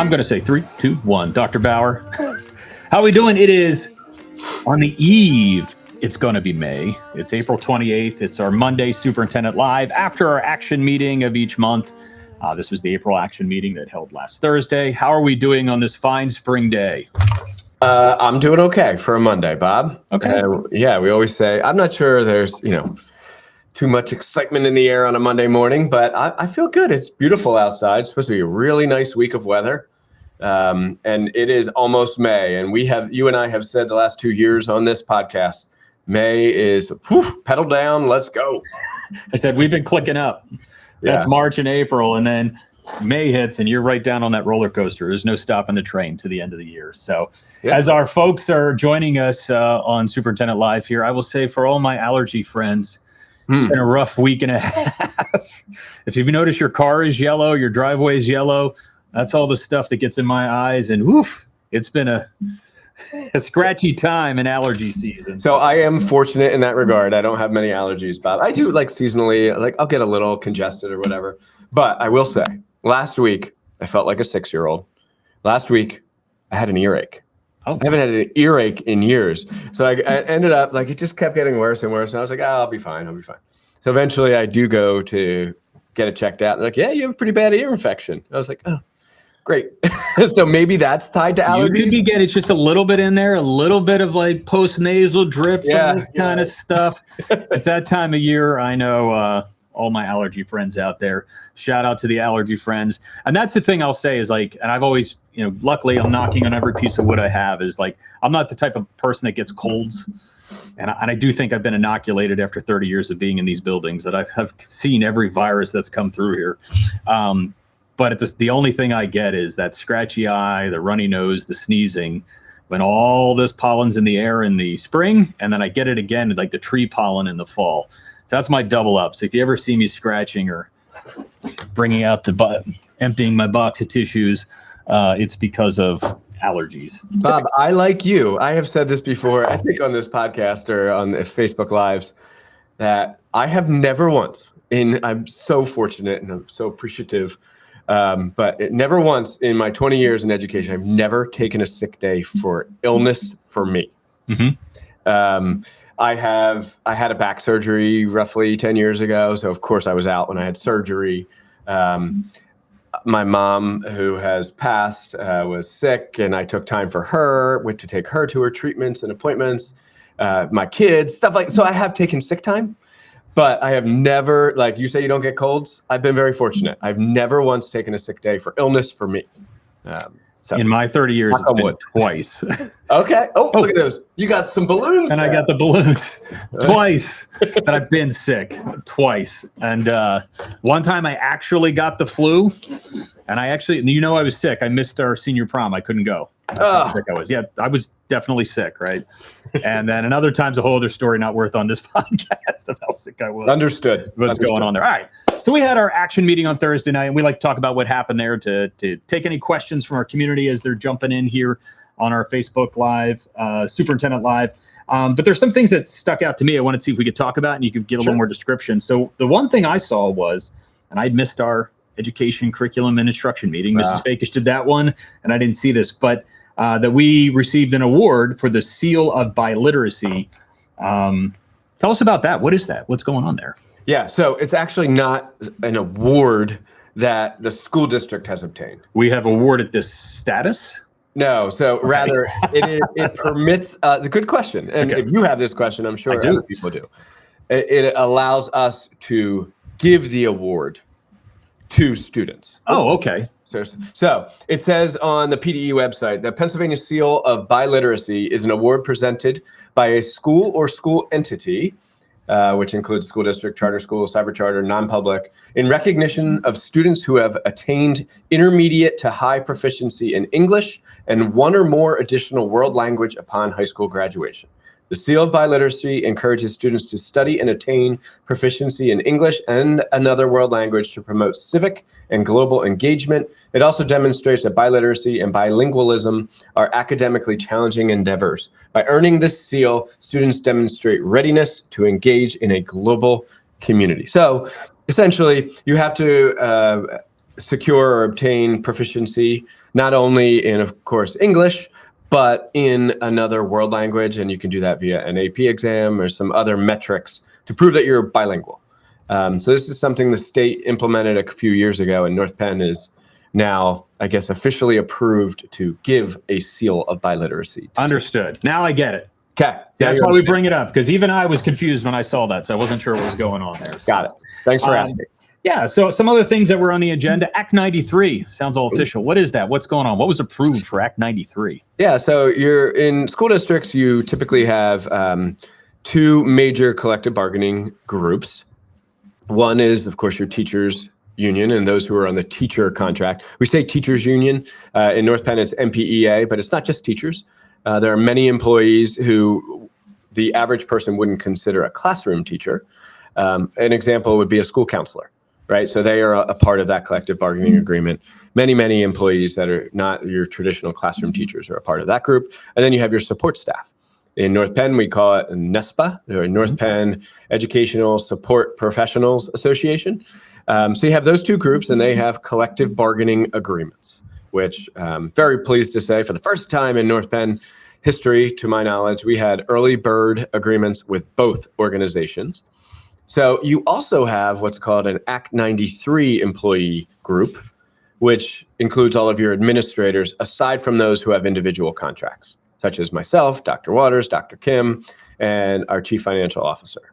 I'm going to say 3, 2, 1. Dr. Bauer, how are we doing? It is on the eve. It's going to be May. It's April 28th. It's our Monday Superintendent Live after our action meeting of each month. This was the April action meeting that held last Thursday. How are we doing on this fine spring day? I'm doing okay for a Monday, Bob. Okay. Yeah, we always say, I'm not sure there's, too much excitement in the air on a Monday morning, but I feel good. It's beautiful outside. It's supposed to be a really nice week of weather. And it is almost May. And you and I have said the last 2 years on this podcast, May is pedal down. Let's go. I said, we've been clicking up. That's March and April. And then May hits and you're right down on that roller coaster. There's no stopping the train to the end of the year. So as our folks are joining us on Superintendent Live here, I will say for all my allergy friends, it's been a rough week and a half. If you've noticed your car is yellow, your driveway is yellow, that's all the stuff that gets in my eyes. And it's been a scratchy time in allergy season. So I am fortunate in that regard. I don't have many allergies, Bob. I do seasonally, I'll get a little congested or whatever. But I will say, last week, I felt like a 6-year-old. Last week, I had an earache. I haven't had an earache in years. So I ended up, it just kept getting worse and worse. And I was like, I'll be fine. So eventually I do go to get it checked out. And you have a pretty bad ear infection. I was like, oh, great. So maybe that's tied to allergies. You could be getting just a little bit in there, a little bit of post-nasal drip from this kind of stuff. It's that time of year. I know all my allergy friends out there. Shout out to the allergy friends. And that's the thing I'll say is and I've always, luckily I'm knocking on every piece of wood I have is I'm not the type of person that gets colds. And I do think I've been inoculated after 30 years of being in these buildings that I've seen every virus that's come through here. But the only thing I get is that scratchy eye, the runny nose, the sneezing, when all this pollen's in the air in the spring, and then I get it again, like the tree pollen in the fall. So that's my double up. So if you ever see me scratching or bringing out emptying my box of tissues, it's because of allergies. Bob, I like you. I have said this before, I think on this podcast or on the Facebook Lives, that I have never once, and I'm so fortunate and I'm so appreciative, but never once in my 20 years in education, I've never taken a sick day for illness for me. Mm-hmm. I had a back surgery roughly 10 years ago. So of course I was out when I had surgery. My mom, who has passed, was sick, and I took time for her, went to take her to her treatments and appointments, my kids, stuff so I have taken sick time, but I have never, you say you don't get colds. I've been very fortunate. I've never once taken a sick day for illness for me. So in my 30 years, it's been twice. Okay. Oh, look at those. You got some balloons. And I got the balloons twice that I've been sick twice. And one time I actually got the flu, and I was sick. I missed our senior prom. I couldn't go. That's how sick I was. Yeah, I was definitely sick, right? And then another time's a whole other story not worth on this podcast of how sick I was. Understood. What's going on there. All right. So we had our action meeting on Thursday night, and we like to talk about what happened there to take any questions from our community as they're jumping in here on our Facebook Live, Superintendent Live. But there's some things that stuck out to me I wanted to see if we could talk about, and you could give a little more description. So the one thing I saw was, and I'd missed our education, curriculum, and instruction meeting. Mrs. Fakish did that one, and I didn't see this, but that we received an award for the Seal of Biliteracy. Tell us about that. What is that? What's going on there? Yeah, so it's actually not an award that the school district has obtained. We have awarded this status? No, so rather it permits, it's a good question. And if you have this question, I'm sure other people do. It allows us to give the award to students. Oh, okay. So it says on the PDE website, the Pennsylvania Seal of Biliteracy is an award presented by a school or school entity, which includes school district, charter school, cyber charter, non-public, in recognition of students who have attained intermediate to high proficiency in English and one or more additional world language upon high school graduation. The Seal of Biliteracy encourages students to study and attain proficiency in English and another world language to promote civic and global engagement. It also demonstrates that biliteracy and bilingualism are academically challenging endeavors. By earning this seal, students demonstrate readiness to engage in a global community. So essentially, you have to secure or obtain proficiency, not only in, of course, English, but in another world language. And you can do that via an AP exam or some other metrics to prove that you're bilingual. So this is something the state implemented a few years ago, and North Penn is now, I guess, officially approved to give a seal of biliteracy. Understood. Now I get it. Okay. That's why we bring it up, because even I was confused when I saw that, so I wasn't sure what was going on there. So. Got it. Thanks for asking. Yeah, so some other things that were on the agenda. Act 93 sounds all official. What is that? What's going on? What was approved for Act 93? Yeah, so you're in school districts, you typically have two major collective bargaining groups. One is, of course, your teachers union and those who are on the teacher contract. We say teachers union. In North Penn, it's NPEA, but it's not just teachers. There are many employees who the average person wouldn't consider a classroom teacher. An example would be a school counselor, right? So they are a part of that collective bargaining agreement. Many employees that are not your traditional classroom teachers are a part of that group. And then you have your support staff. In North Penn, we call it NESPA, or North Penn Educational Support Professionals Association. So you have those two groups, and they have collective bargaining agreements, which I'm very pleased to say for the first time in North Penn history, to my knowledge, we had early bird agreements with both organizations. So you also have what's called an Act 93 employee group, which includes all of your administrators, aside from those who have individual contracts, such as myself, Dr. Waters, Dr. Kim, and our Chief Financial Officer.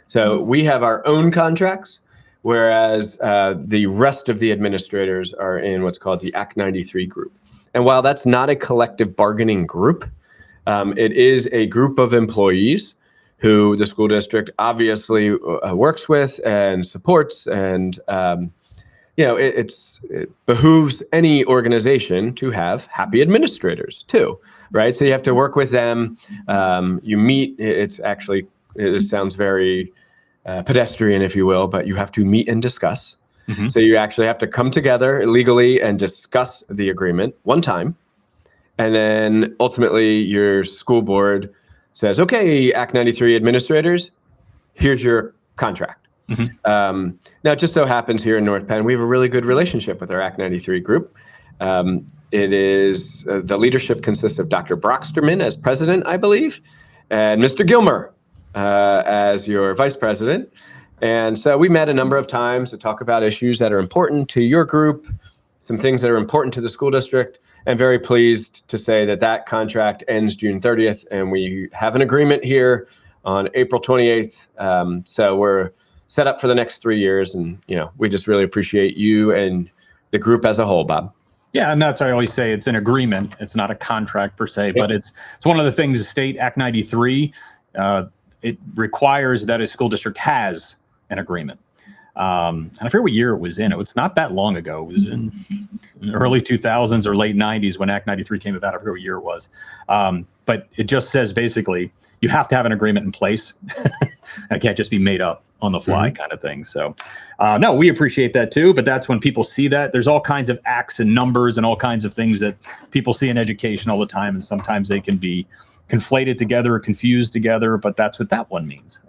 So we have our own contracts, whereas the rest of the administrators are in what's called the Act 93 group. And while that's not a collective bargaining group, it is a group of employees who the school district obviously works with and supports. And, it behooves any organization to have happy administrators too, right? So you have to work with them. You meet, it sounds very pedestrian, if you will, but you have to meet and discuss. Mm-hmm. So you actually have to come together legally and discuss the agreement one time. And then ultimately your school board says, okay, Act 93 administrators, here's your contract. Mm-hmm. Now, it just so happens here in North Penn, we have a really good relationship with our Act 93 group. It is, the leadership consists of Dr. Brocksterman as president, I believe, and Mr. Gilmer as your vice president. And so we met a number of times to talk about issues that are important to your group, some things that are important to the school district, and very pleased to say that that contract ends June 30th, and we have an agreement here on April 28th. So we're set up for the next 3 years, and we just really appreciate you and the group as a whole, Bob. Yeah, and that's why I always say it's an agreement. It's not a contract per se, but it's one of the things the state Act 93, it requires that a school district has an agreement. And I forget what year it was in. It was not that long ago. It was in early 2000s or late 90s when Act 93 came about. I forget what year it was. But it just says basically you have to have an agreement in place. It can't just be made up on the fly kind of thing. So no, we appreciate that too. But that's when people see that. There's all kinds of acts and numbers and all kinds of things that people see in education all the time. And sometimes they can be conflated together or confused together. But that's what that one means.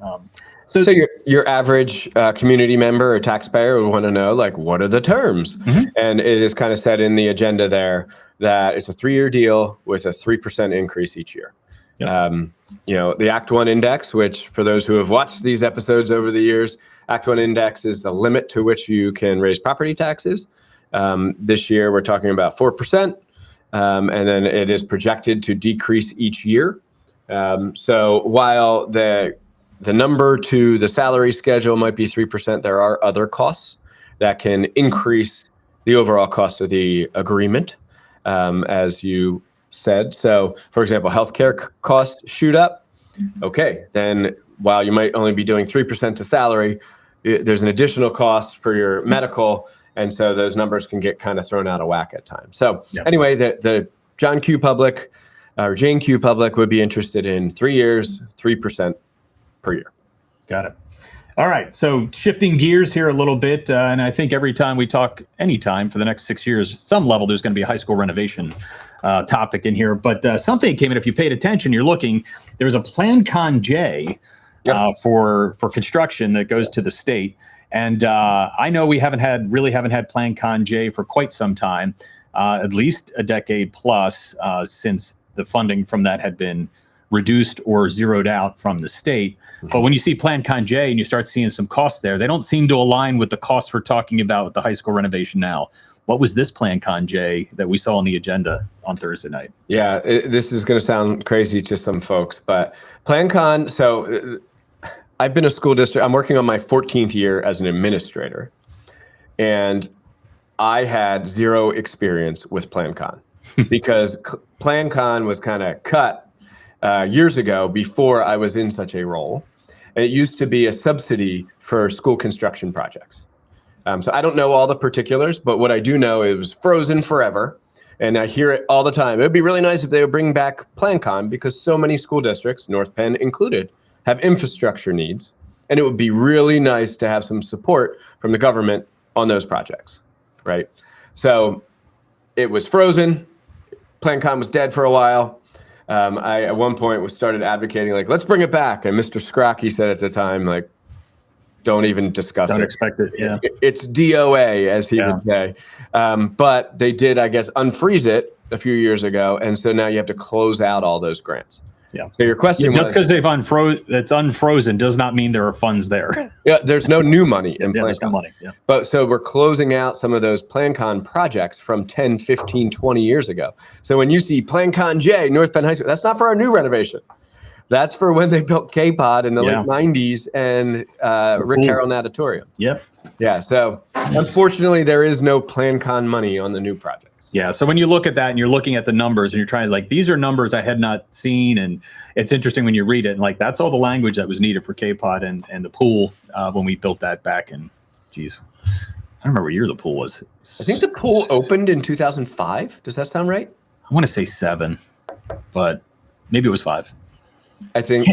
So your average community member or taxpayer would want to know, like, what are the terms? Mm-hmm. And it is kind of said in the agenda there that it's a 3-year deal with a 3% increase each year. Yep. The Act 1 index, which for those who have watched these episodes over the years, Act 1 index is the limit to which you can raise property taxes. This year, we're talking about 4%, and then it is projected to decrease each year. So while the number to the salary schedule might be 3%, there are other costs that can increase the overall cost of the agreement, as you said. So, for example, healthcare costs shoot up. Okay, then while you might only be doing 3% to salary, there's an additional cost for your medical, and so those numbers can get kind of thrown out of whack at times. So anyway, the John Q. Public or Jane Q. Public would be interested in 3 years, 3% per year. Got it. All right. So shifting gears here a little bit, and I think every time we talk, anytime for the next 6 years, some level, there's going to be a high school renovation topic in here. But something came in, if you paid attention, you're looking, there's a Plan Con J for construction that goes to the state. And I know we haven't had Plan Con J for quite some time, at least a decade plus since the funding from that had been reduced or zeroed out from the state. But when you see Plan Con J and you start seeing some costs there, they don't seem to align with the costs we're talking about with the high school renovation now. What was this Plan Con J that we saw on the agenda on Thursday night? Yeah, this is going to sound crazy to some folks, but Plan Con, so I've been a school district, I'm working on my 14th year as an administrator, and I had zero experience with Plan Con because Plan Con was kind of cut years ago before I was in such a role. And it used to be a subsidy for school construction projects. So I don't know all the particulars, but what I do know, it was frozen forever. And I hear it all the time. It would be really nice if they would bring back Plan Con because so many school districts, North Penn included, have infrastructure needs. And it would be really nice to have some support from the government on those projects, right? So it was frozen. Plan Con was dead for a while. I, at one point, started advocating, like, let's bring it back. And Mr. Scrocky said at the time, like, don't even discuss it. Don't expect it, yeah. It's DOA, as he would say. But they did, I guess, unfreeze it a few years ago. And so now you have to close out all those grants. Yeah. So your question was... Just because it's unfrozen does not mean there are funds there. Yeah, there's no new money in Plan there's Con. no money, yeah. But so we're closing out some of those Plan Con projects from 10, 15, 20 years ago. So when you see Plan Con J, North Penn High School, that's not for our new renovation. That's for when they built K-Pod in the late 90s and Rick Carroll Natatorium. Yep. Yeah, so unfortunately, there is no Plan Con money on the new projects. Yeah, so when you look at that and you're looking at the numbers and you're trying to, like, these are numbers I had not seen, and it's interesting when you read it, and like that's all the language that was needed for K-Pod and the pool when we built that back in, geez, I don't remember what year the pool was. I think the pool opened in 2005. Does that sound right? I want to say 7, but maybe it was 5. I think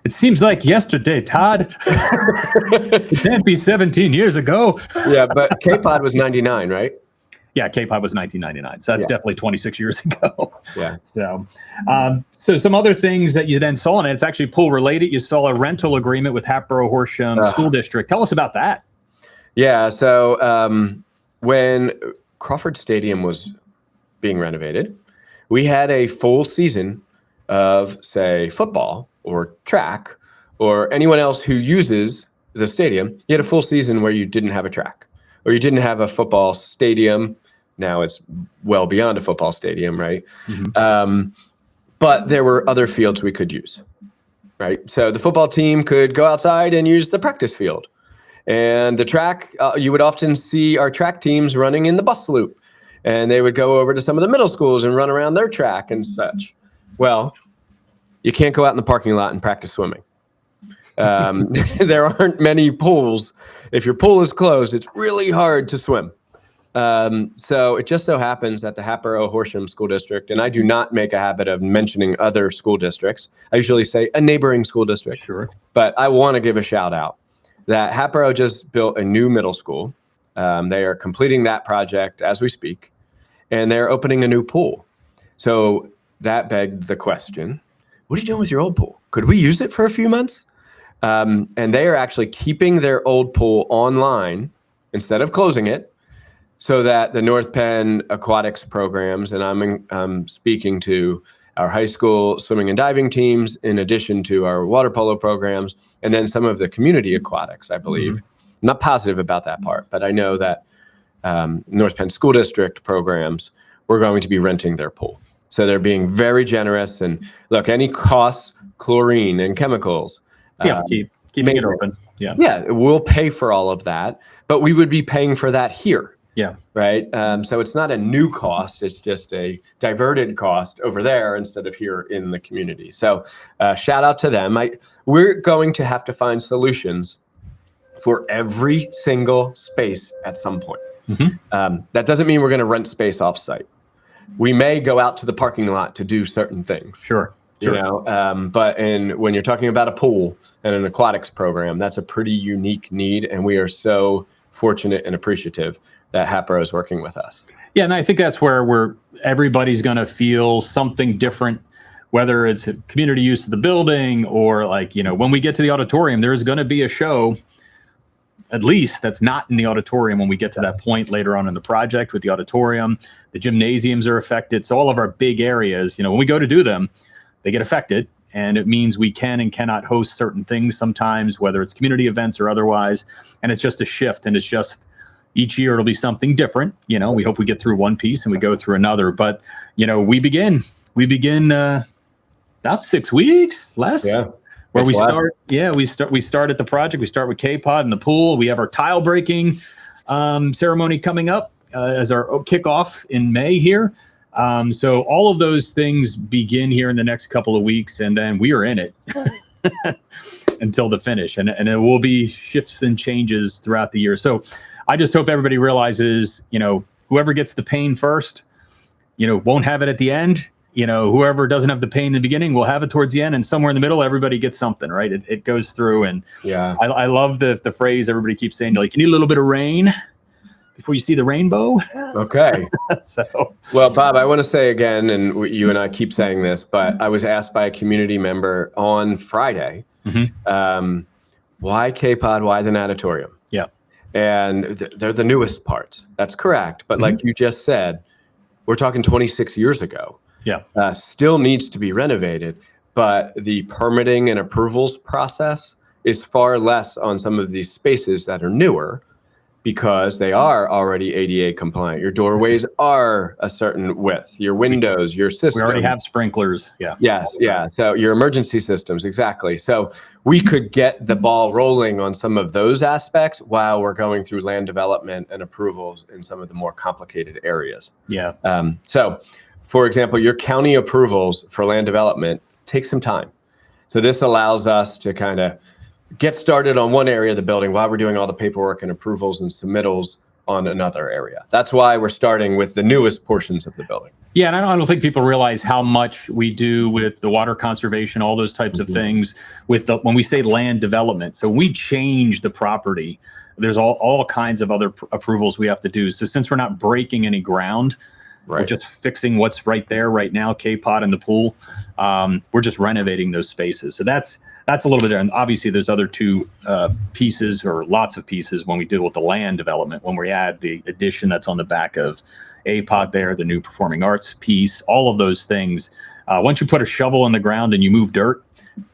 it seems like yesterday, Todd. It can't be 17 years ago. Yeah, but K-Pod was 99, right? Yeah, K-Pod was 1999, so that's definitely 26 years ago. Yeah. So some other things that you then saw, and it's actually pool related. You saw a rental agreement with Hatboro Horsham School District. Tell us about that. Yeah. So when Crawford Stadium was being renovated, we had a full season of, say, football or track or anyone else who uses the stadium. You had a full season where you didn't have a track or you didn't have a football stadium. Now it's well beyond a football stadium, right? Mm-hmm. But there were other fields we could use, right? So the football team could go outside and use the practice field. And the track, you would often see our track teams running in the bus loop. And they would go over to some of the middle schools and run around their track and such. Well, you can't go out in the parking lot and practice swimming. There aren't many pools. If your pool is closed, it's really hard to swim. So it just so happens that the Hatboro Horsham School District, and I do not make a habit of mentioning other school districts. I usually say a neighboring school district. Sure. But I want to give a shout out that Hatboro just built a new middle school. They are completing that project as we speak, and they're opening a new pool. So that begged the question, what are you doing with your old pool? Could we use it for a few months? And they are actually keeping their old pool online instead of closing it so that the North Penn aquatics programs, and I'm speaking to our high school swimming and diving teams in addition to our water polo programs, and then some of the community aquatics, I believe. Mm-hmm. I'm not positive about that part, but I know that North Penn School District programs, we're going to be renting their pool. So they're being very generous. And look, any costs, chlorine and chemicals. Keeping it open. Yeah, we'll pay for all of that, but we would be paying for that here. Yeah. Right. So it's not a new cost. It's just a diverted cost over there instead of here in the community. So shout out to them. We're going to have to find solutions for every single space at some point. Mm-hmm. That doesn't mean we're going to rent space off site. We may go out to the parking lot to do certain things. Sure. You know, but when you're talking about a pool and an aquatics program, that's a pretty unique need. And we are so fortunate and appreciative that Hatboro is working with us. Yeah, and I think that's where everybody's going to feel something different, whether it's community use of the building or like, you know, when we get to the auditorium, there's going to be a show. at least that's not in the auditorium when we get to that point later on in the project with the auditorium. The gymnasiums are affected. So all of our big areas, when we go to do them, they get affected. And it means we can and cannot host certain things sometimes, whether it's community events or otherwise. And it's just a shift. And it's just each year it'll be something different. We hope we get through one piece and we go through another. But, we begin about 6 weeks less. Yeah. Where we start, we start at the project. We start with K-Pod in the pool. We have our tile breaking ceremony coming up as our kickoff in May here. So all of those things begin here in the next couple of weeks, and then we are in it until the finish. And it will be shifts and changes throughout the year. So I just hope everybody realizes, whoever gets the pain first, won't have it at the end. Whoever doesn't have the pain in the beginning will have it towards the end, and somewhere in the middle, everybody gets something, right? It goes through, and I love the phrase everybody keeps saying, you need a little bit of rain before you see the rainbow. Okay. Well, Bob, I want to say again, and you and I keep saying this, but I was asked by a community member on Friday, why K-Pod, why the natatorium? Yeah. And they're the newest parts. That's correct. But like you just said, we're talking 26 years ago. Yeah. Still needs to be renovated, but the permitting and approvals process is far less on some of these spaces that are newer because they are already ADA compliant. Your doorways are a certain width, your windows, your system. We already have sprinklers. Yeah. Yes. Yeah. So your emergency systems. Exactly. So we could get the ball rolling on some of those aspects while we're going through land development and approvals in some of the more complicated areas. Yeah. So for example, your county approvals for land development take some time. So this allows us to kind of get started on one area of the building while we're doing all the paperwork and approvals and submittals on another area. That's why we're starting with the newest portions of the building. Yeah, and I don't think people realize how much we do with the water conservation, all those types of things with when we say land development. So we change the property. There's all kinds of other approvals we have to do. So since we're not breaking any ground, we're just fixing what's right there right now, K-Pod in the pool. We're just renovating those spaces. So that's a little bit there. And obviously there's other two pieces or lots of pieces when we deal with the land development, when we add the addition that's on the back of A-Pod there, the new performing arts piece, all of those things. Once you put a shovel in the ground and you move dirt,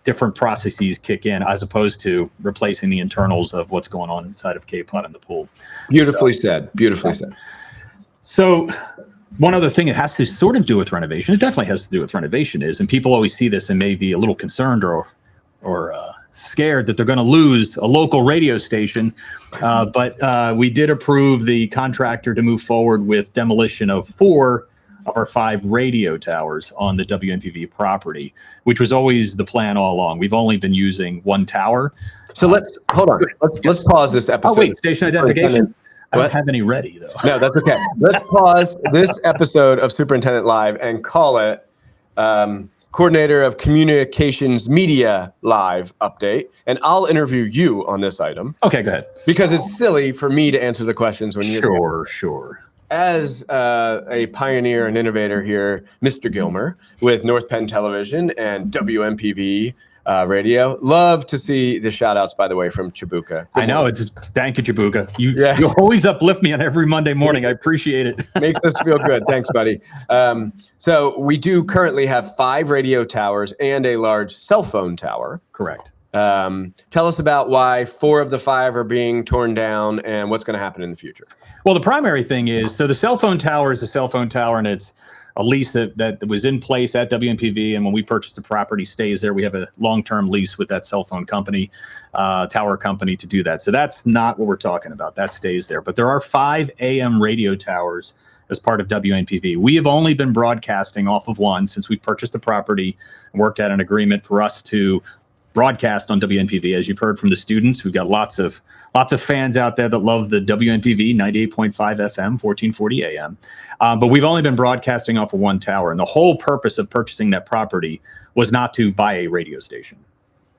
different processes kick in as opposed to replacing the internals of what's going on inside of K-Pod in the pool. Beautifully said. Beautifully said. So one other thing it has to sort of do with renovation, it definitely has to do with renovation is, and people always see this and may be a little concerned or scared that they're going to lose a local radio station. But we did approve the contractor to move forward with demolition of 4 of our 5 radio towers on the WNPV property, which was always the plan all along. We've only been using 1 tower. So let's hold on. Let's pause this episode. Oh, wait, station identification. I don't have any ready, though. No, that's okay. Let's pause this episode of Superintendent Live and call it Coordinator of Communications Media Live Update. And I'll interview you on this item. Okay, go ahead. Because it's silly for me to answer the questions when you're Sure. As a pioneer and innovator here, Mr. Gilmer with North Penn Television and WMPV radio. Love to see the shout outs, by the way, from Chibuka. I know. Thank you, Chibuka. You always uplift me on every Monday morning. I appreciate it. Makes us feel good. Thanks, buddy. So we do currently have 5 radio towers and a large cell phone tower. Correct. Tell us about why 4 of the 5 are being torn down and what's going to happen in the future. Well, the primary thing is, so the cell phone tower is a cell phone tower, and it's a lease that was in place at WNPV, and when we purchased the property, stays there. We have a long-term lease with that cell phone company, tower company, to do that. So that's not what we're talking about. That stays there. But there are 5 AM radio towers as part of WNPV. We have only been broadcasting off of 1 since we purchased the property and worked out an agreement for us to broadcast on WNPV. As you've heard from the students, we've got lots of fans out there that love the WNPV 98.5 FM, 1440 AM. But we've only been broadcasting off of 1 tower. And the whole purpose of purchasing that property was not to buy a radio station.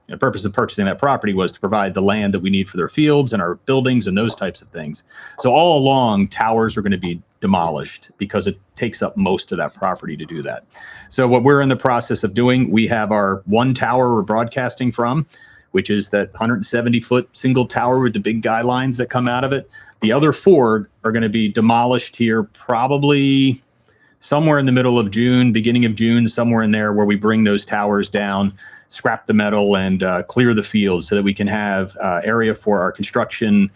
The purpose of purchasing that property was to provide the land that we need for their fields and our buildings and those types of things. So all along, towers are going to be demolished because it takes up most of that property to do that. So what we're in the process of doing, we have our 1 tower we're broadcasting from. which is that 170-foot single tower with the big guy lines that come out of it. The other 4 are going to be demolished here probably somewhere in the middle of June, beginning of June, somewhere in there, where we bring those towers down, scrap the metal, and clear the fields so that we can have area for our construction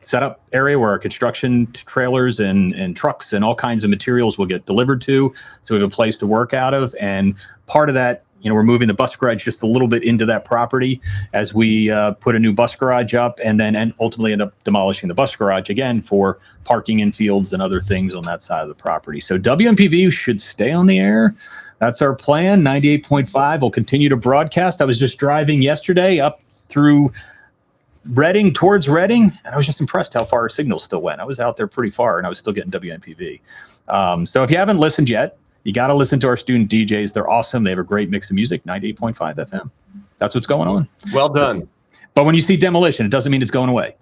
setup area, where our construction trailers and trucks and all kinds of materials will get delivered to. So we have a place to work out of. And part of that, we're moving the bus garage just a little bit into that property as we put a new bus garage up, and then ultimately end up demolishing the bus garage again for parking in fields and other things on that side of the property. So WMPV should stay on the air. That's our plan. 98.5 will continue to broadcast. I was just driving yesterday up through Reading, towards Reading, and I was just impressed how far our signal still went. I was out there pretty far, and I was still getting WMPV. So if you haven't listened yet, you got to listen to our student DJs. They're awesome. They have a great mix of music, 98.5 FM. That's what's going on. Well done. But when you see demolition, it doesn't mean it's going away.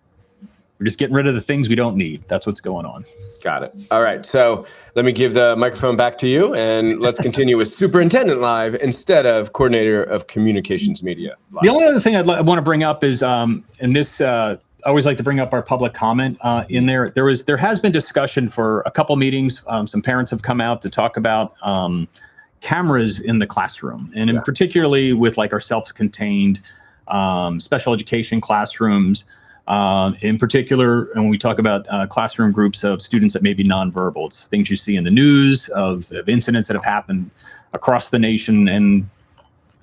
We're just getting rid of the things we don't need. That's what's going on. Got it. All right. So let me give the microphone back to you, and let's continue with Superintendent Live instead of Coordinator of Communications Media Live. The only other thing I want to bring up is, and this, I always like to bring up our public comment in there. There has been discussion for a couple meetings. Some parents have come out to talk about cameras in the classroom, and in particularly with like our self-contained special education classrooms. In particular, when we talk about classroom groups of students that may be nonverbal, it's things you see in the news of incidents that have happened across the nation and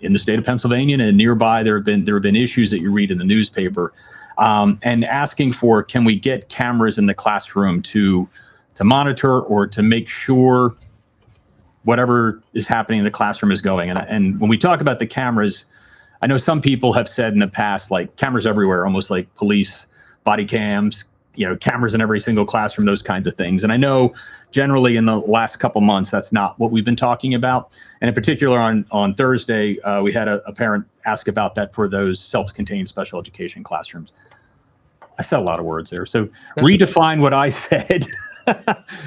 in the state of Pennsylvania and nearby. There have been issues that you read in the newspaper, and asking for, can we get cameras in the classroom to monitor or to make sure whatever is happening in the classroom is going. And when we talk about the cameras, I know some people have said in the past, like, cameras everywhere, almost like police body cams, cameras in every single classroom, those kinds of things. And I know generally in the last couple months, that's not what we've been talking about. And in particular on Thursday, we had a parent ask about that for those self-contained special education classrooms. I said a lot of words there. So redefine what I said.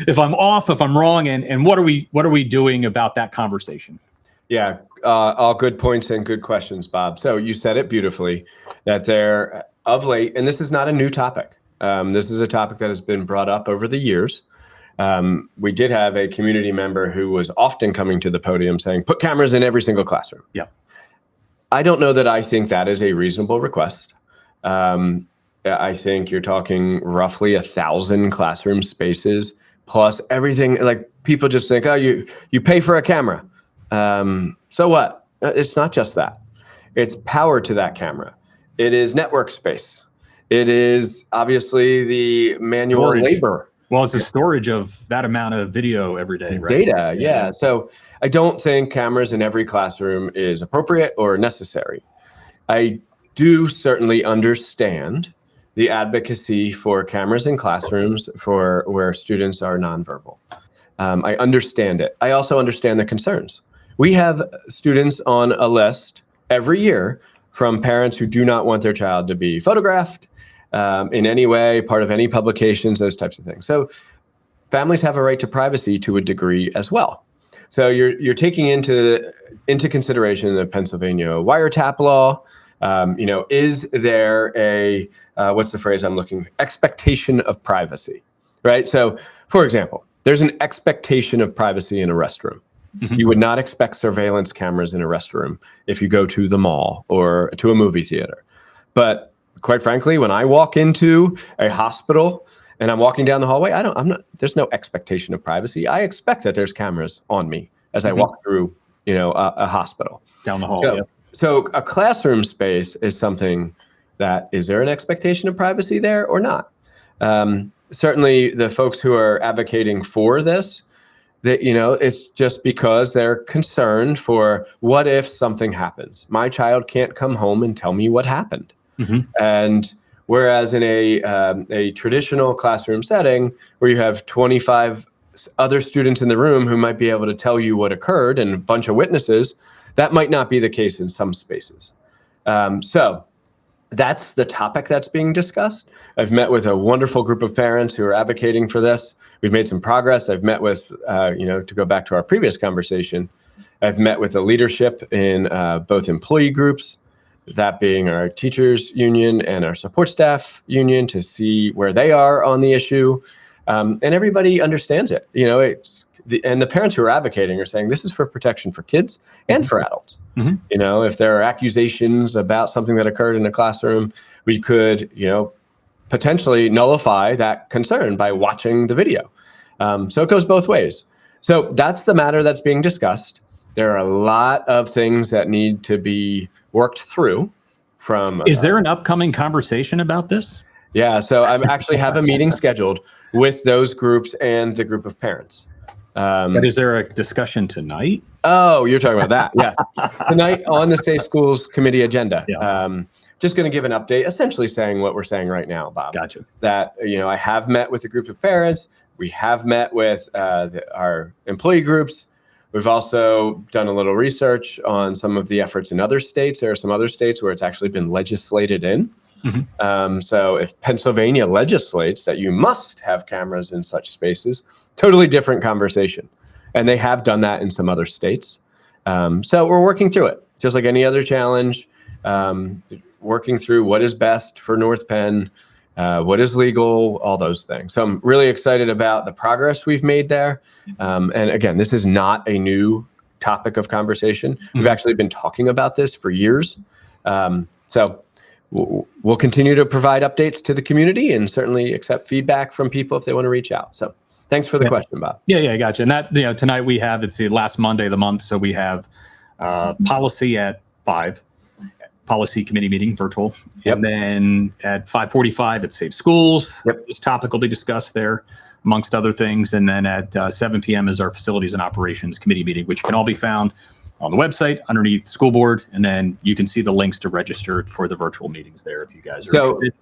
If I'm off, if I'm wrong, and what are we doing about that conversation? Yeah, all good points and good questions, Bob. So you said it beautifully, that there, of late, and this is not a new topic. This is a topic that has been brought up over the years. We did have a community member who was often coming to the podium saying, put cameras in every single classroom. Yeah. I don't know that I think that is a reasonable request. I think you're talking roughly 1,000 classroom spaces plus everything. Like, people just think, oh, you pay for a camera. So what? It's not just that. It's power to that camera. It is network space. It is obviously the manual labor. Well, it's a storage of that amount of video every day, right? Data, yeah. So I don't think cameras in every classroom is appropriate or necessary. I do certainly understand the advocacy for cameras in classrooms for where students are nonverbal. I understand it. I also understand the concerns. We have students on a list every year from parents who do not want their child to be photographed in any way, part of any publications, those types of things. So families have a right to privacy to a degree as well. So you're taking into consideration the Pennsylvania wiretap law. Is there a, what's the phrase I'm looking, expectation of privacy, right? So for example, there's an expectation of privacy in a restroom. Mm-hmm. You would not expect surveillance cameras in a restroom if you go to the mall or to a movie theater. But quite frankly, when I walk into a hospital and I'm walking down the hallway, there's no expectation of privacy. I expect that there's cameras on me as I walk through, a hospital. Down the hall, So a classroom space is something that, is there an expectation of privacy there or not? Certainly the folks who are advocating for this, that, it's just because they're concerned for, what if something happens? My child can't come home and tell me what happened. Mm-hmm. And whereas in a traditional classroom setting where you have 25 other students in the room who might be able to tell you what occurred and a bunch of witnesses, that might not be the case in some spaces. So that's the topic that's being discussed. I've met with a wonderful group of parents who are advocating for this. We've made some progress. I've met with, to go back to our previous conversation, I've met with the leadership in both employee groups that being our teachers union and our support staff union, to see where they are on the issue. And everybody understands it. And the parents who are advocating are saying this is for protection for kids and for adults. If there are accusations about something that occurred in a classroom, we could, potentially nullify that concern by watching the video. So it goes both ways. So that's the matter that's being discussed. There are a lot of things that need to be worked through from. Is there an upcoming conversation about this? Yeah. So I actually have a meeting scheduled with those groups and the group of parents. But is there a discussion tonight? Oh, you're talking about that. Yeah. Tonight on the Safe Schools Committee agenda. Yeah. Just going to give an update, essentially saying what we're saying right now, Bob. Gotcha. That, I have met with a group of parents. We have met with our employee groups. We've also done a little research on some of the efforts in other states. There are some other states where it's actually been legislated in. So if Pennsylvania legislates that you must have cameras in such spaces, totally different conversation. And they have done that in some other states. So we're working through it, just like any other challenge, working through what is best for North Penn, what is legal, all those things. So I'm really excited about the progress we've made there. And again, this is not a new topic of conversation. We've actually been talking about this for years. So we'll continue to provide updates to the community and certainly accept feedback from people if they want to reach out. So thanks for the question, Bob. Yeah, gotcha. And that, tonight we have, it's the last Monday of the month. So we have policy at 5, policy committee meeting, virtual. Yep. And then at 5:45 at Safe Schools. Yep. This topic will be discussed there, amongst other things. And then at 7 p.m. is our facilities and operations committee meeting, which can all be found on the website underneath school board. And then you can see the links to register for the virtual meetings there if you guys are interested.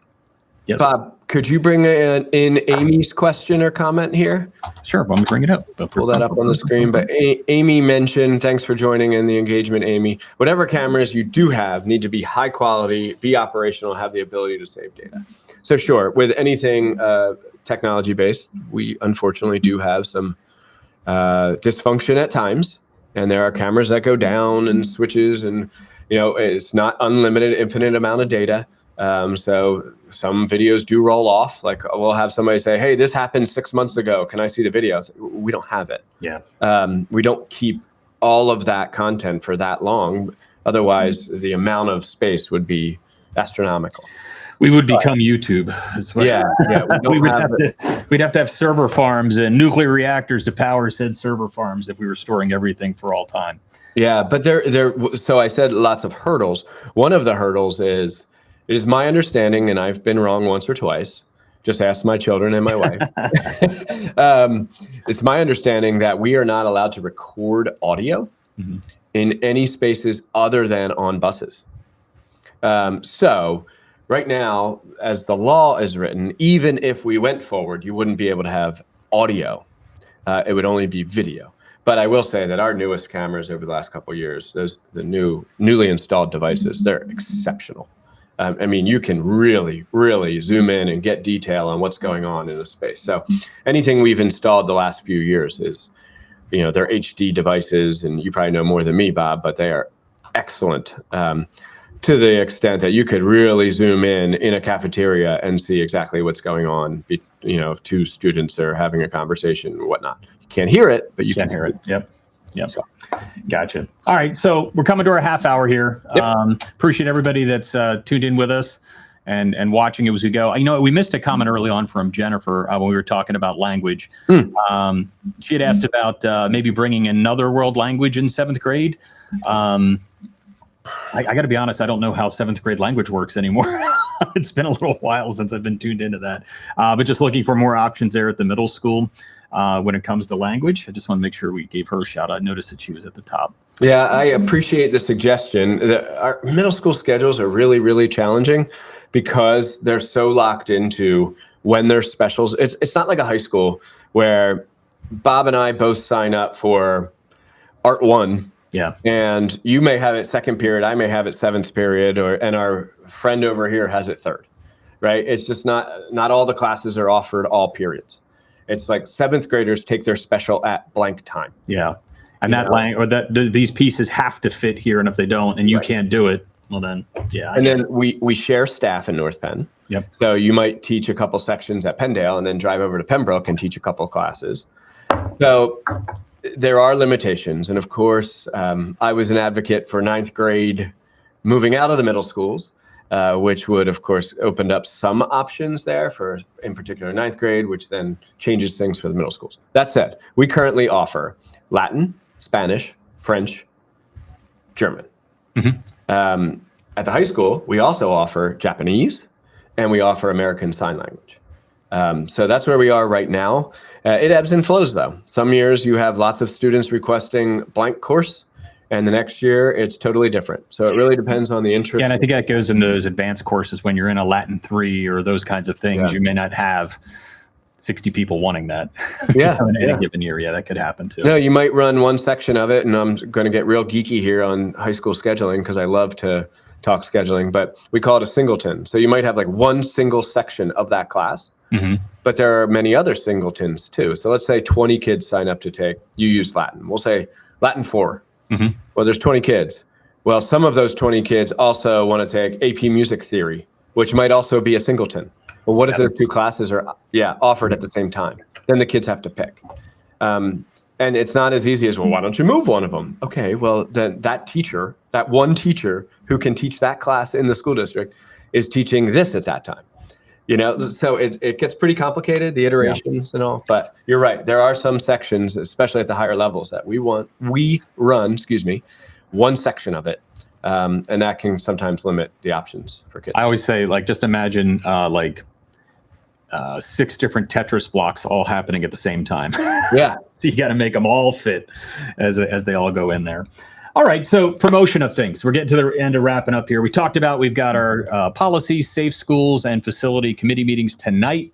Yes. Bob, could you bring in Amy's question or comment here? Sure, let me bring it up. Pull that up on the screen. But Amy mentioned, thanks for joining in the engagement, Amy. Whatever cameras you do have need to be high quality, be operational, have the ability to save data. So sure, with anything technology based, we unfortunately do have some dysfunction at times. And there are cameras that go down and switches, and it's not unlimited, infinite amount of data. So some videos do roll off. Like we'll have somebody say, "Hey, this happened 6 months ago. Can I see the videos?" We don't have it. Yeah. We don't keep all of that content for that long. Otherwise, the amount of space would be astronomical. We would become YouTube. Yeah. We'd have to have server farms and nuclear reactors to power said server farms if we were storing everything for all time. Yeah, but so I said lots of hurdles. One of the hurdles is, it is my understanding, and I've been wrong once or twice, just ask my children and my wife. It's my understanding that we are not allowed to record audio in any spaces other than on buses. So right now, as the law is written, even if we went forward, you wouldn't be able to have audio. It would only be video. But I will say that our newest cameras over the last couple of years, the newly installed devices, they're exceptional. I mean, you can really, really zoom in and get detail on what's going on in the space. So anything we've installed the last few years is, they're HD devices, and you probably know more than me, Bob, but they are excellent to the extent that you could really zoom in a cafeteria and see exactly what's going on. If two students are having a conversation and whatnot. You can't hear it, but you can hear it. Yep. So. Gotcha. All right. So we're coming to our half hour here. Yep. Appreciate everybody that's tuned in with us and watching it as we go. We missed a comment early on from Jennifer when we were talking about language. She had asked about maybe bringing another world language in 7th grade. I got to be honest, I don't know how 7th grade language works anymore. It's been a little while since I've been tuned into that. But just looking for more options there at the middle school when it comes to language. I just want to make sure we gave her a shout out. I noticed that she was at the top. Yeah, I appreciate the suggestion. Our middle school schedules are really, really challenging because they're so locked into when there's specials. It's not like a high school where Bob and I both sign up for Art 1. Yeah. And you may have it 2nd period, I may have it 7th period, and our friend over here has it 3rd, right? It's just not all the classes are offered all periods. It's like 7th graders take their special at blank time. Yeah. And these pieces have to fit here, and if they don't, and you can't do it, Well then, yeah. And then we share staff in North Penn. Yep. So you might teach a couple sections at Penndale and then drive over to Pembroke and teach a couple classes. So there are limitations. And of course, I was an advocate for ninth grade moving out of the middle schools, which would, of course, opened up some options there for, in particular, ninth grade, which then changes things for the middle schools. That said, we currently offer Latin, Spanish, French, German. Mm-hmm. At the high school, we also offer Japanese, and we offer American Sign Language. So that's where we are right now. It ebbs and flows, though. Some years you have lots of students requesting blank course, and the next year it's totally different. So it really depends on the interest. Yeah, and I think that goes into those advanced courses when you're in a Latin 3 or those kinds of things. Yeah. You may not have 60 people wanting that in any given year. Yeah, that could happen too. No, you might run one section of it, and I'm going to get real geeky here on high school scheduling because I love to talk scheduling, but we call it a singleton. So you might have like one single section of that class, but there are many other singletons too. So let's say 20 kids sign up to take, you use Latin. We'll say Latin 4. Well, there's 20 kids. Well, some of those 20 kids also want to take AP Music Theory, which might also be a singleton. Well, what if those two classes are offered at the same time? Then the kids have to pick. And it's not as easy as, well, why don't you move one of them? Okay, well, then that teacher, that one teacher who can teach that class in the school district is teaching this at that time. You know, so it gets pretty complicated, the iterations and all. But you're right. There are some sections, especially at the higher levels, that we run, one section of it. And that can sometimes limit the options for kids. I always say, like, just imagine 6 different Tetris blocks all happening at the same time. Yeah. So you got to make them all fit as they all go in there. All right. So promotion of things. We're getting to the end of wrapping up here. We talked about, we've got our policy, safe schools, and facility committee meetings tonight.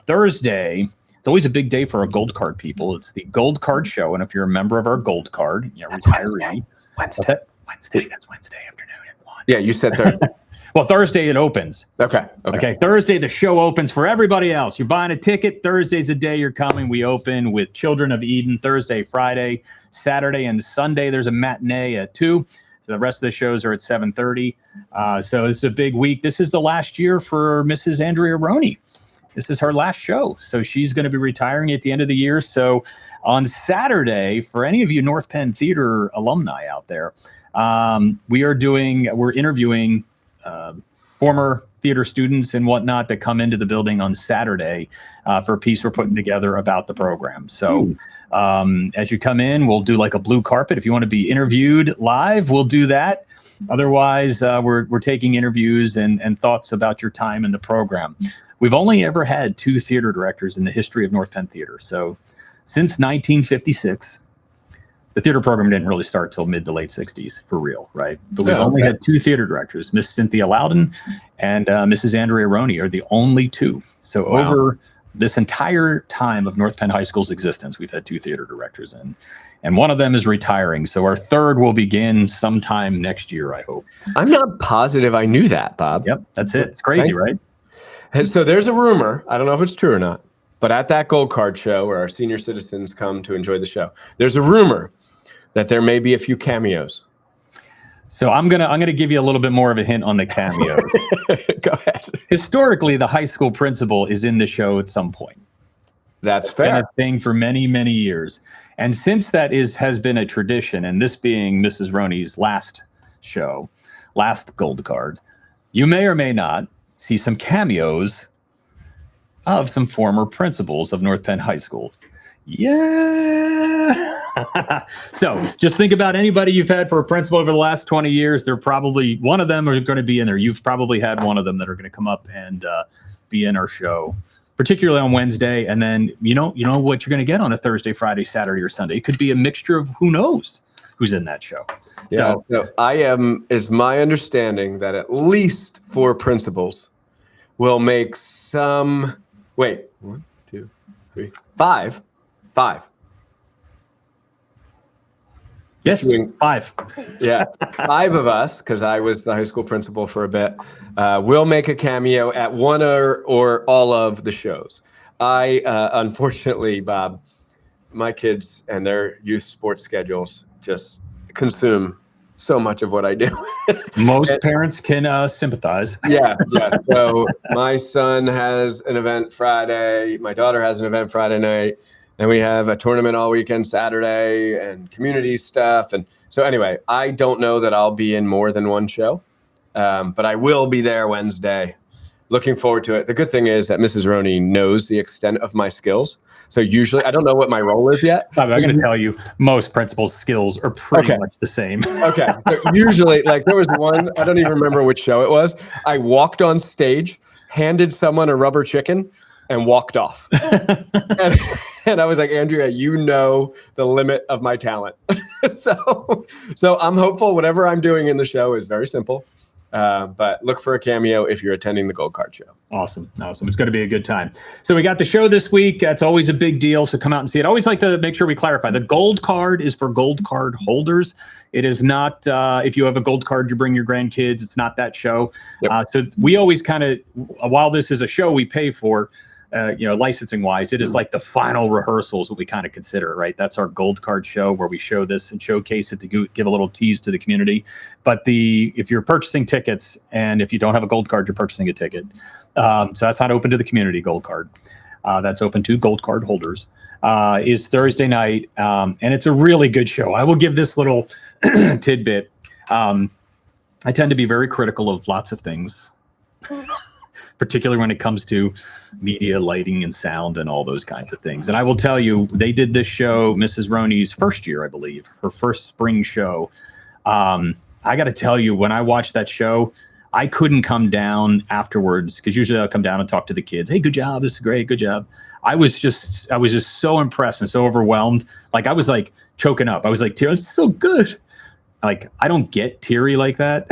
Thursday, it's always a big day for our Gold Card people. It's the Gold Card show. And if you're a member of our Gold Card, retiree. Wednesday. That's Wednesday afternoon at 1. Yeah, you said Thursday. Well, Thursday it opens. Okay. Thursday, the show opens for everybody else. You're buying a ticket. Thursday's the day you're coming. We open with Children of Eden Thursday, Friday, Saturday, and Sunday. There's a matinee at 2. So the rest of the shows are at 7:30. So it's a big week. This is the last year for Mrs. Andrea Roney. This is her last show. So she's going to be retiring at the end of the year. So on Saturday, for any of you North Penn Theater alumni out there, we're interviewing former theater students and whatnot that come into the building on Saturday for a piece we're putting together about the program. So as you come in, we'll do like a blue carpet. If you want to be interviewed live, we'll do that. Otherwise, we're taking interviews and thoughts about your time in the program. We've only ever had 2 theater directors in the history of North Penn Theater. So since 1956, the theater program didn't really start till mid to late 60s for real, right? But we've only had 2 theater directors. Miss Cynthia Loudon and Mrs. Andrea Roney are the only 2. So over this entire time of North Penn High School's existence, we've had 2 theater directors, and one of them is retiring. So our third will begin sometime next year, I hope. I'm not positive I knew that, Bob. Yep, that's it. It's crazy, right? So there's a rumor, I don't know if it's true or not, but at that Gold Card show where our senior citizens come to enjoy the show, there's a rumor that there may be a few cameos. So I'm gonna give you a little bit more of a hint on the cameos. Go ahead. Historically, the high school principal is in the show at some point. That's fair. Been a thing for many, many years. And since that has been a tradition, and this being Mrs. Roney's last show, last Gold Card, you may or may not see some cameos of some former principals of North Penn High School. Yeah. So just think about anybody you've had for a principal over the last 20 years. They're probably, one of them are going to be in there. You've probably had one of them that are going to come up and be in our show, particularly on Wednesday. And then, you know what you're going to get on a Thursday, Friday, Saturday, or Sunday. It could be a mixture of who knows who's in that show. Yeah, so it's my understanding that at least 4 principals will make some, 1, 2, 3, 5. Yes, 5. Yeah, 5 of us, because I was the high school principal for a bit, will make a cameo at one or all of the shows. Unfortunately, Bob, my kids and their youth sports schedules just consume so much of what I do. Most parents can sympathize. Yeah. So my son has an event Friday. My daughter has an event Friday night. And we have a tournament all weekend Saturday and community stuff. And so anyway, I don't know that I'll be in more than one show, but I will be there Wednesday. Looking forward to it. The good thing is that Mrs. Roney knows the extent of my skills. So usually, I don't know what my role is yet. I'm going to tell you, most principals' skills are pretty much the same. Okay. So usually, like there was one, I don't even remember which show it was. I walked on stage, handed someone a rubber chicken, and walked off. And I was like, Andrea, you know the limit of my talent. So I'm hopeful whatever I'm doing in the show is very simple. But look for a cameo if you're attending the Gold Card show. Awesome. It's going to be a good time. So we got the show this week. It's always a big deal. So come out and see it. I always like to make sure we clarify. The Gold Card is for Gold Card holders. It is not, if you have a Gold Card, you bring your grandkids. It's not that show. Yep. So we always kind of, while this is a show we pay for, licensing wise, it is like the final rehearsals, what we kind of consider, right? That's our Gold Card show where we show this and showcase it to give a little tease to the community. But if you're purchasing tickets and if you don't have a Gold Card, you're purchasing a ticket. So that's not open to the community Gold Card. That's open to Gold Card holders. Is Thursday night. And it's a really good show. I will give this little tidbit. I tend to be very critical of lots of things. Particularly when it comes to media, lighting, and sound, and all those kinds of things. And I will tell you, they did this show, Mrs. Roney's first year, I believe, her first spring show. I got to tell you, when I watched that show, I couldn't come down afterwards because usually I'll come down and talk to the kids. Hey, good job. This is great. Good job. I was just so impressed and so overwhelmed. Like I was like choking up. I was like, teary. It's so good. Like I don't get teary like that.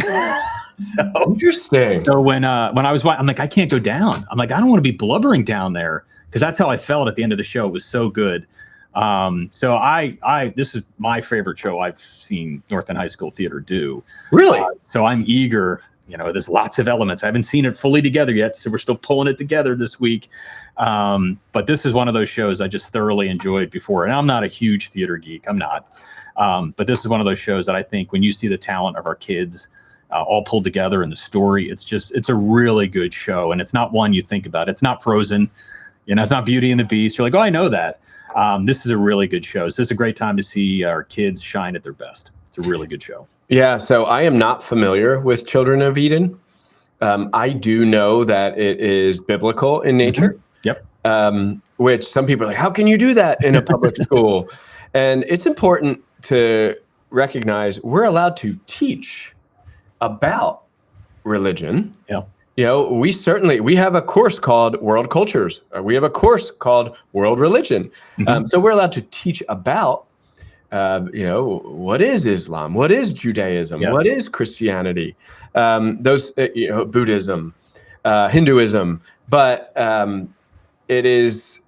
So interesting. So when I was, I'm like, I can't go down. I'm like, I don't want to be blubbering down there because that's how I felt at the end of the show. It was so good. So this is my favorite show I've seen North End High School Theater do. Really? So I'm eager. There's lots of elements. I haven't seen it fully together yet, so we're still pulling it together this week. But this is one of those shows I just thoroughly enjoyed before. And I'm not a huge theater geek. I'm not. But this is one of those shows that I think when you see the talent of our kids all pulled together in the story, it's a really good show. And it's not one you think about. It's not Frozen. It's not Beauty and the Beast. You're like, oh, I know that. This is a really good show. So this is a great time to see our kids shine at their best. It's a really good show. Yeah. So I am not familiar with Children of Eden. I do know that it is biblical in nature. Mm-hmm. Yep. Which some people are like, how can you do that in a public school? And it's important to recognize we're allowed to teach about religion. Yeah. We have a course called World Cultures. We have a course called World Religion. Mm-hmm. So we're allowed to teach about, what is Islam? What is Judaism? Yeah. What is Christianity? Buddhism, Hinduism. But it is,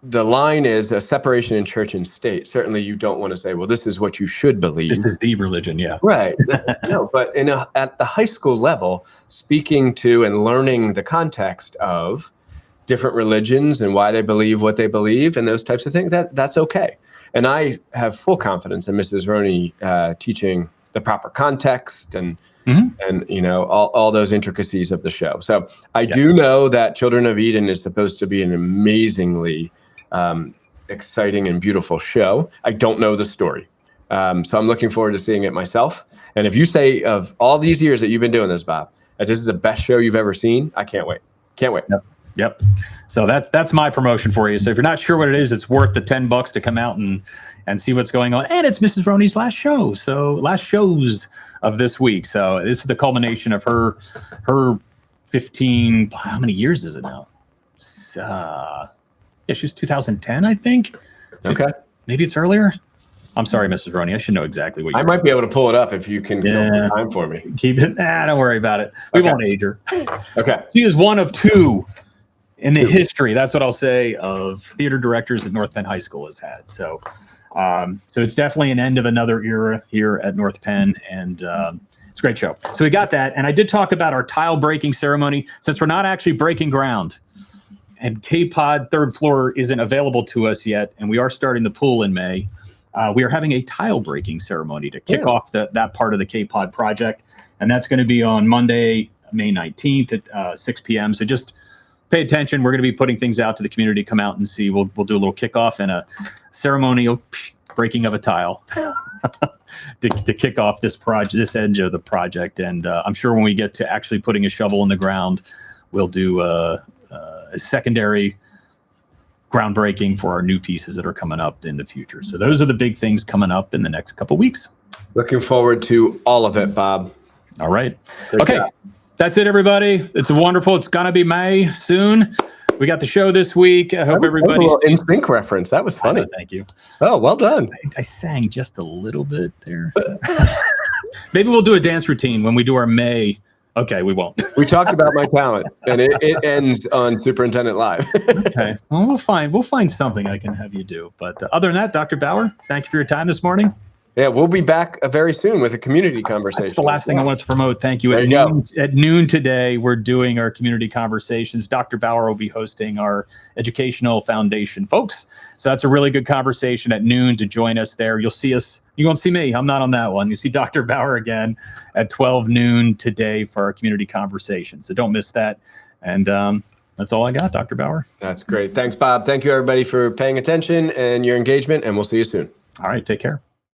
the line is a separation in church and state. Certainly you don't want to say, well, this is what you should believe. This is the religion, yeah. Right. No, but at the high school level, speaking to and learning the context of different religions and why they believe what they believe and those types of things, that's okay. And I have full confidence in Mrs. Roney teaching the proper context and all those intricacies of the show. So I do know that Children of Eden is supposed to be an amazingly exciting and beautiful show. I don't know the story. So I'm looking forward to seeing it myself. And if you say of all these years that you've been doing this, Bob, that this is the best show you've ever seen, I can't wait. Can't wait. Yep. So that's my promotion for you. So if you're not sure what it is, it's worth the $10 to come out and see what's going on. And it's Mrs. Roney's last show. So last shows of this week. So this is the culmination of her 15, how many years is it now? She was 2010, I think. Okay. Maybe it's earlier. I'm sorry, Mrs. Roney. I should know exactly what I might be able to pull it up if you can kill the time for me. Keep it. Don't worry about it. We won't age her. Okay. She is one of two in the history, that's what I'll say, of theater directors that North Penn High School has had. So it's definitely an end of another era here at North Penn, and it's a great show. So we got that, and I did talk about our tile breaking ceremony. Since we're not actually breaking ground, and K-Pod third floor isn't available to us yet, and we are starting the pool in May, we are having a tile breaking ceremony to kick off that part of the K-Pod project. And that's going to be on Monday, May 19th at 6 p.m. So just pay attention. We're going to be putting things out to the community. Come out and see. We'll do a little kickoff and a ceremonial breaking of a tile to kick off this project, this edge of the project. And I'm sure when we get to actually putting a shovel in the ground, we'll do a secondary groundbreaking for our new pieces that are coming up in the future. So those are the big things coming up in the next couple of weeks. Looking forward to all of it, Bob. All right. Okay. That's it, everybody. It's wonderful. It's going to be May soon. We got the show this week. I hope everybody's in sync reference. That was funny. Thank you. Oh, well done. I sang just a little bit there. Maybe we'll do a dance routine when we do our May. Okay, we won't. We talked about my talent, and it ends on Superintendent Live. Okay. Well, we'll find something I can have you do. But other than that, Dr. Bauer, thank you for your time this morning. Yeah, we'll be back very soon with a community conversation. That's the last thing I wanted to promote. Thank you. At noon today, we're doing our community conversations. Dr. Bauer will be hosting our Educational Foundation folks. So that's a really good conversation at noon to join us there. You'll see us. You won't see me. I'm not on that one. You see Dr. Bauer again at 12 noon today for our community conversation. So don't miss that. And that's all I got, Dr. Bauer. That's great. Thanks, Bob. Thank you, everybody, for paying attention and your engagement, and we'll see you soon. All right. Take care.